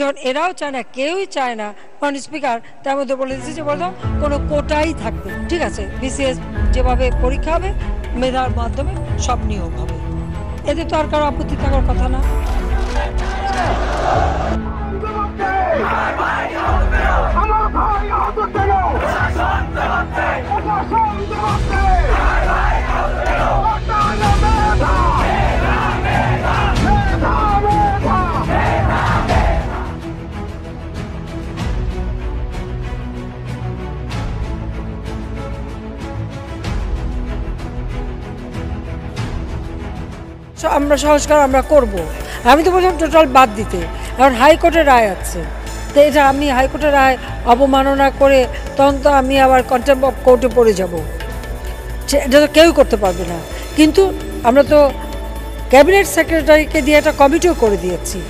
যখন এরাও চায় না, কেউই চায় না, কারণ স্পিকার তার মধ্যে বলে দিচ্ছে যে বলতো কোনো কোটাই থাকবে, ঠিক আছে, বিসিএস যেভাবে পরীক্ষা হবে মেধার মাধ্যমে সব নিয়োগ হবে, এতে তো আর কারো আপত্তি থাকার কথা না। আমরা সংস্কার আমরা করব, আমি তো বললাম টোটাল বাদ দিতে, এখন হাইকোর্টের রায় আছে, তো এটা আমি হাইকোর্টের রায় অবমাননা করে তখন তো আমি আবার কন্টেম্প অফ কোর্টে পড়ে যাব, এটা তো কেউই করতে পারবে না। কিন্তু আমরা তো ক্যাবিনেট সেক্রেটারিকে দিয়ে একটা কমিটিও করে দিয়েছি।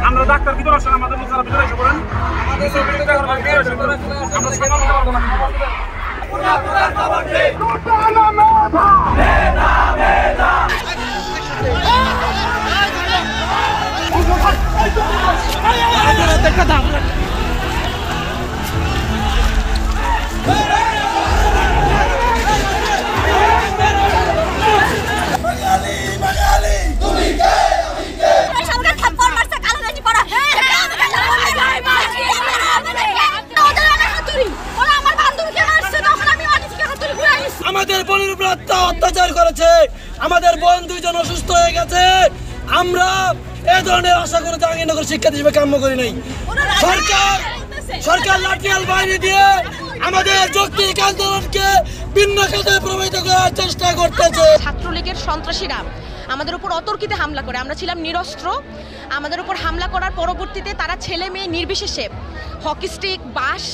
আমরা ডাক্তার ভিতরে আসেন, আমাদের লোকেরা ভিতরে এসে পড়েন, আমাদের বোনের উপর অত্যাচার করেছে, আমাদের বোন দুইজন অসুস্থ হয়ে গেছে। আমরা এ ধরনের আশা করে জাহাঙ্গীরনগর শিক্ষার্থী হিসেবে কাম্য করি নাই। সরকার লাঠিয়াল বাহিনী দিয়ে আমাদের যৌক্তিক আন্দোলনকে ভিন্ন খাতে প্রভাবিত করার চেষ্টা করতেছে। ছাত্রলীগের সন্ত্রাসীরা আমাদের উপর অতর্কিতে হামলা করে, আমরা ছিলাম নিরস্ত্র, আমাদের উপর হামলা করার পরবর্তীতে তারা ছেলে মেয়ে নির্বিশেষে হকি স্টিক, বাঁশ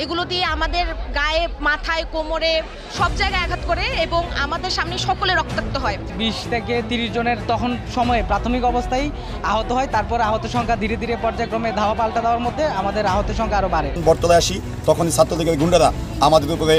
এগুলো দিয়ে আমাদের গায়ে, মাথায়, কোমরে সব জায়গায় আঘাত করে এবং আমাদের সামনে সকলে রক্তাক্ত হয়। 20 থেকে 30 জনের তখন সময়ে প্রাথমিক অবস্থায় আহত হয়, তারপর আহত সংখ্যা ধীরে ধীরে পর্যায়ক্রমে ধাওয়া পাল্টা দেওয়ার মধ্যে আমাদের আহতের সংখ্যা আরও বাড়ে। বটতলায় আসি, তখন ছাত্রলীগের গুন্ডারা আমাদের উপরে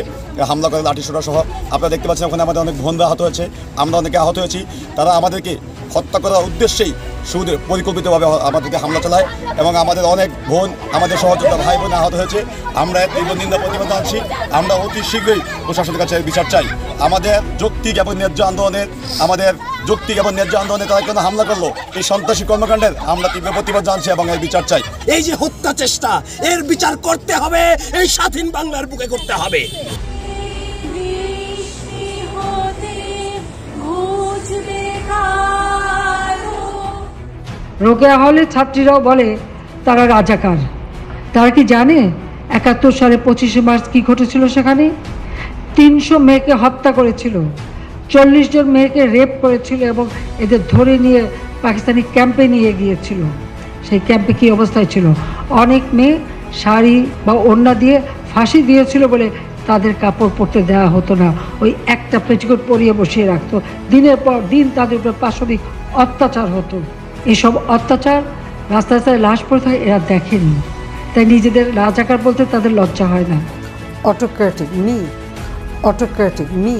হামলা করে লাঠিসোঁটা সহ। আপনারা দেখতে পাচ্ছেন ওখানে আমাদের অনেক বোনরা আহত হয়েছে, আমরা অনেকে আহত হয়েছি। তারা আমাদেরকে হত্যা করার উদ্দেশ্যেই শুধু পরিকল্পিতভাবে আমাদেরকে হামলা চালায় এবং আমাদের অনেক বোন, আমাদের সহযোদ্ধা ভাই বোন আহত হয়েছে। আমরা তীব্র নিন্দা প্রতিবাদ জানাচ্ছি। আমরা অতি শীঘ্রই প্রশাসনের কাছে বিচার চাই। আমাদের যৌক্তিক এবং ন্যায্য আন্দোলনে তারা কেন হামলা করলো, এই সন্ত্রাসী কর্মকাণ্ডের আমরা তীব্র প্রতিবাদ জানাচ্ছি এবং এর বিচার চাই। এই যে হত্যা চেষ্টা, এর বিচার করতে হবে, এই স্বাধীন বাংলার বুকে করতে হবে। রোকেয়া হলে ছাত্রীরাও বলে তারা রাজাকার। তারা কি জানে 71 সালে 25শে মার্চ কি ঘটেছিল? সেখানে 300 মেয়েকে হত্যা করেছিল, 40 জন মেয়েকে রেপ করেছিল এবং এদের ধরে নিয়ে পাকিস্তানি ক্যাম্পে নিয়ে গিয়েছিল। সেই ক্যাম্পে কি অবস্থায় ছিল? অনেক মেয়ে শাড়ি বা ওড়না দিয়ে ফাঁসি দিয়েছিল বলে তাদের কাপড় পরতে দেওয়া হতো না, ওই একটা পেটিকোট পরিয়ে বসিয়ে রাখতো। দিনের পর দিন তাদের উপরে পাশবিক অত্যাচার হতো। এসব অত্যাচার রাস্তায় রাস্তায় লাশ পড়ে থাকে, এরা দেখেনি, তাই নিজেদের রাজাকার বলতে তাদের লজ্জা হয় না। Autocratic me